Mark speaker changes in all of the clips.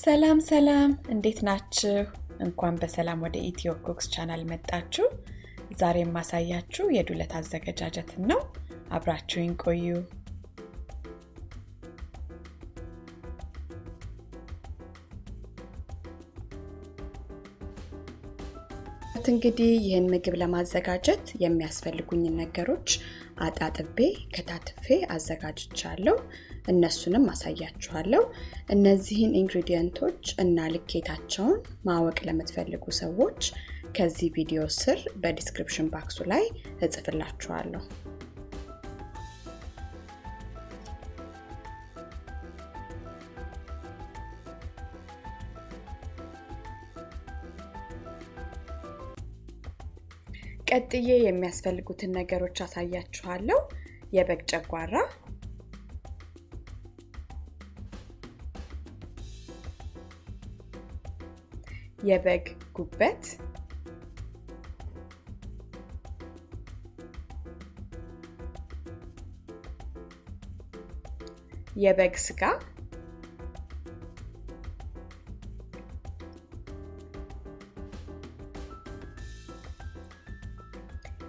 Speaker 1: ሰላም ሰላም እንዴት ናችሁ? እንኳን በሰላም ወደ ኢትዮ ኩክስ ቻናል መጣችሁ። ዛሬ ማሳያችሁ የዱለት አዘገጃጀትን ነው። አብራችሁኝ ቆዩ። እንግዲህ ይህን ምግብ ለማዘጋጀት የሚያስፈልጉኝ ነገሮች አጣጥቤ ከታትፌ አዘጋጅቻለሁ። እነሱንም ማሳያችኋለሁ። እነዚህን ኢንግሪዲየንቶች እና ልኬታቸውን ማወቅ ለምትፈልጉ ሰዎች ከዚህ ቪዲዮ ስር በዲስክሪፕሽን ባክሱ ላይ እጽፍላችኋለሁ። ቀጥዬ የሚያስፈልጉትን ነገሮች አሳያችኋለሁ። የበግ ጨጓራ፣ የበግ ጉበት፣ የበግ ስጋ፣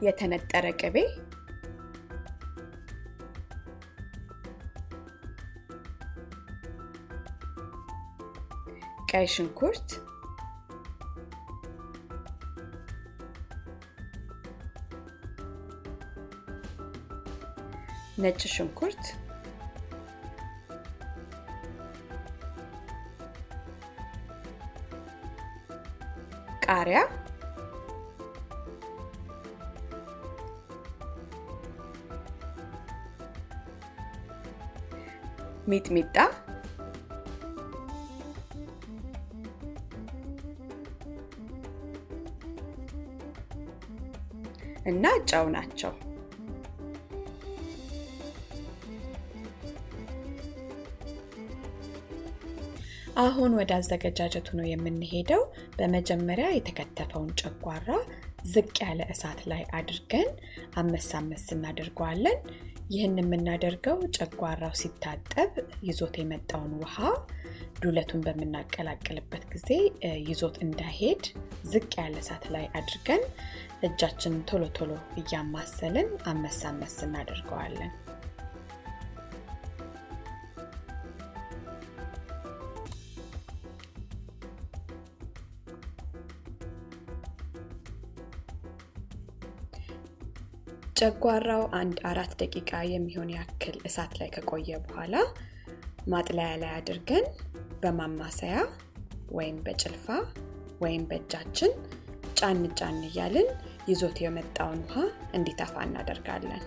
Speaker 1: የተነጠረ ቅቤ፣ ቀይ ሽንኩርት፣ ነጭ ሽንኩርት፣ ቃሪያ፣ ሚጥሚጣ፣ እና ጨው ናቸው። አሁን ወደ አዘገጃጀቱ ነው የምንሄደው። በመጀመሪያ የተከተፈውን ጨጓራ ዝቅ ያለ እሳት ላይ አድርገን አመሳመስ እናደርገዋለን። ይህን የምናደርገው ጨጓራው ሲታጠብ ይዞት የመጣውን ውሃ ዱለቱን በመናቀላቀልበት ጊዜ ይዞት እንዳይሄድ ዝቅ ያለ እሳት ላይ አድርገን እጃችንን ቶሎ ቶሎ እያማሰልን አመሳመስ እናደርገዋለን። ጨጓራው 4 ደቂቃ የሚሆን ያክል እሳት ላይ ከቆየ በኋላ ማጥለያ ላይ አድርገን በማማሰያ ወይም በጭልፋ ወይም በእጃችን ጫን ጫን እያልን ይዞት የመጣውን ውሃ እንዲጠፋ እናደርጋለን።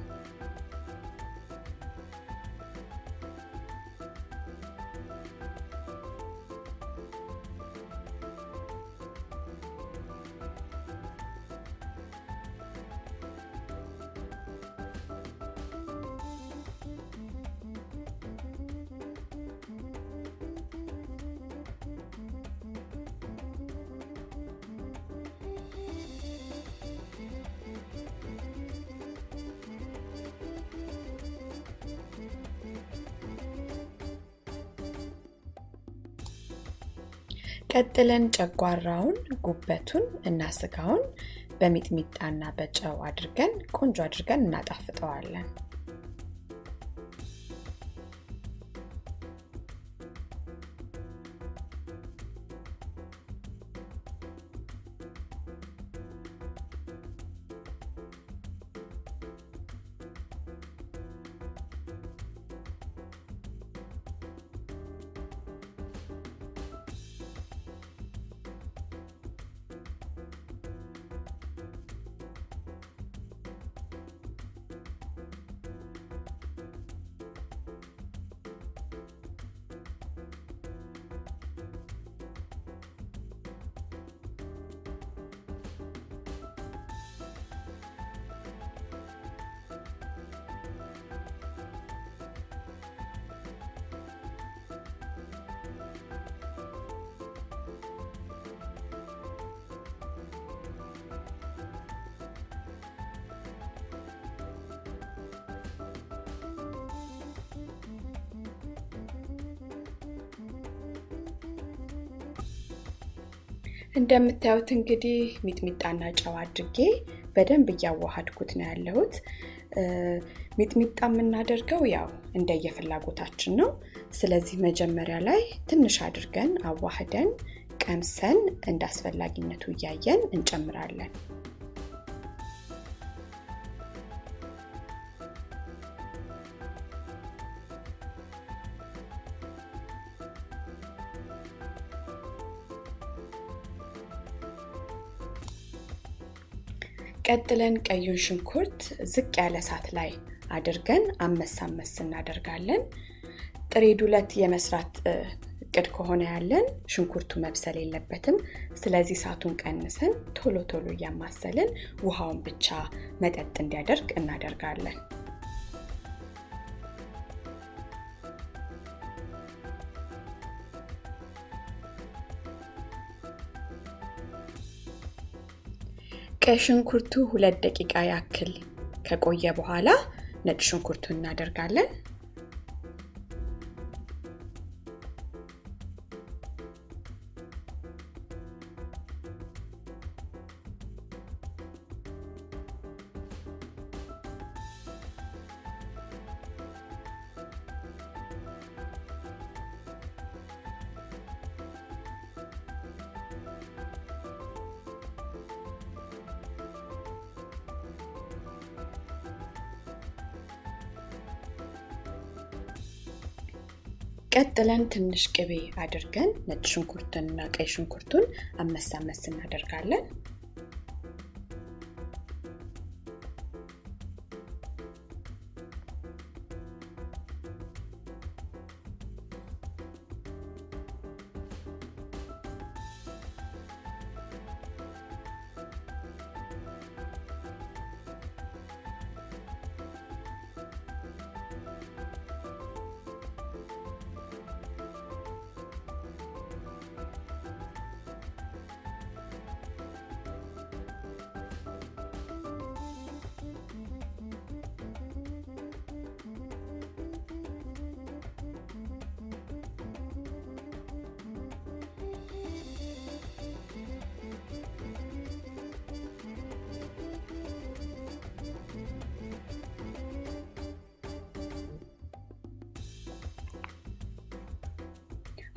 Speaker 1: ቀጥለን ጨጓራውን፣ ጉበቱን እና ስጋውን በሚጥሚጣና በጨው አድርገን ቆንጆ አድርገን እናጣፍጠዋለን። እንደምታዩት እንግዲህ ሚጥሚጣና ጨው አድርጌ በደንብ ያዋሃድኩት ነው ያለሁት። ሚጥሚጣ የምናደርገው ያው እንደየፍላጎታችን ነው። ስለዚህ መጀመሪያ ላይ ትንሽ አድርገን አዋህደን ቀምሰን እንዳስፈላጊነቱ ያያየን እንጨምራለን። ቀጥለን ቀዩን ሽንኩርት ዝቅ ያለ እሳት ላይ አድርገን አመሳመስ እናደርጋለን። ጥሬ ዱለት የመስራት እቅድ ከሆነ ያለን ሽንኩርቱ መብሰል የለበትም። ስለዚህ እሳቱን ቀንሰን ቶሎ ቶሎ ያማሰልን ውሃውን ብቻ መጠጥ እንዲያደርግ እናደርጋለን። ቀይ ሽንኩርቱ 2 ደቂቃ ያክል ከቆየ በኋላ ነጭ ሽንኩርቱን እናደርጋለን። ቀጥለን ትንሽ ቅቤ አድርገን ነጭ ሽንኩርቱንና ቀይ ሽንኩርቱን አመሳመስ እናደርጋለን።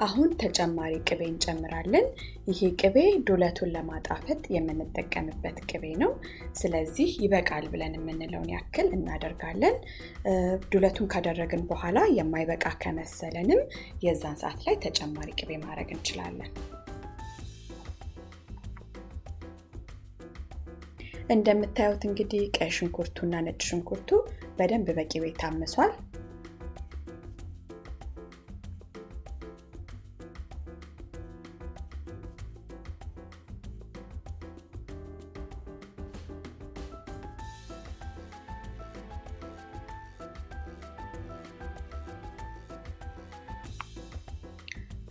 Speaker 1: አሁን ተጨማሪ ቅቤ እንጨምራለን። ይሄ ቅቤ ዱለቱን ለማጣፈጥ የምንጠቀምበት ቅቤ ነው። ስለዚህ ይበቃል ብለን የምንለውን ያክል እናደርጋለን። ዱለቱን ካደረግን በኋላ የማይበቃ ከመሰለንም የዛን ሰዓት ላይ ተጨማሪ ቅቤ ማድረግ እንችላለን። እንደምታዩት እንግዲህ ቀይ ሽንኩርቱና ነጭ ሽንኩርቱ በደንብ በቅቤ ታምሷል።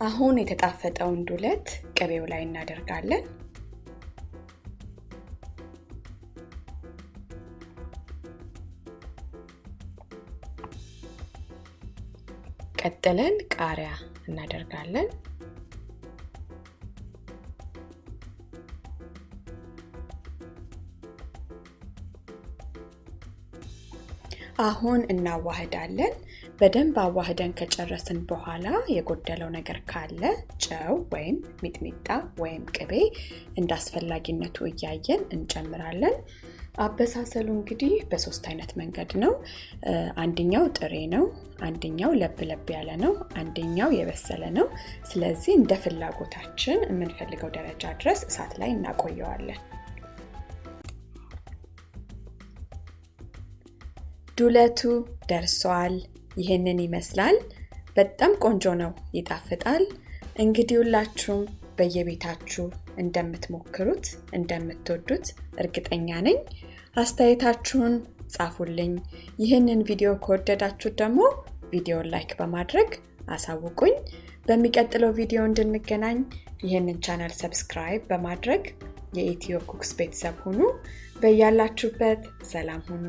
Speaker 1: አሁን የተጣፈጠውን ዱለት ቅቤው ላይ እናደርጋለን። ቀጥለን ቃሪያ እናደርጋለን። አሁን እናዋህዳለን። በደንብ አዋህደን ከጨረስን በኋላ የጎደለው ነገር ካለ ጨው ወይም ሚጥሚጣ ወይም ቅቤ እንዳስፈላጊነቱ እያየን እንጨምራለን። አበሳሰሉ እንግዲህ በሶስት አይነት መንገድ ነው። አንደኛው ጥሬ ነው፣ አንደኛው ለብ ለብ ያለ ነው፣ አንደኛው የበሰለ ነው። ስለዚህ እንደ ፍላጎታችን የምንፈልገው ደረጃ ድረስ እሳት ላይ እናቆየዋለን። ዱለቱ ደርሷል። ይሄንን ይመስላል። በጣም ቆንጆ ነው፣ ይጣፍጣል። እንግዲህ ሁላችሁም በየቤታችሁ እንደምትሞክሩት እንደምትወዱት እርግጠኛ ነኝ። አስተያየታችሁን ጻፉልኝ። ይህንን ቪዲዮ ከወደዳችሁ ደግሞ ቪዲዮውን ላይክ በማድረግ አሳውቁኝ። በሚቀጥለው ቪዲዮ እንድንገናኝ ይህንን ቻናል ሰብስክራይብ በማድረግ የኢትዮ ኩክስ ቤተሰብ ሁኑ። በያላችሁበት ሰላም ሁኑ።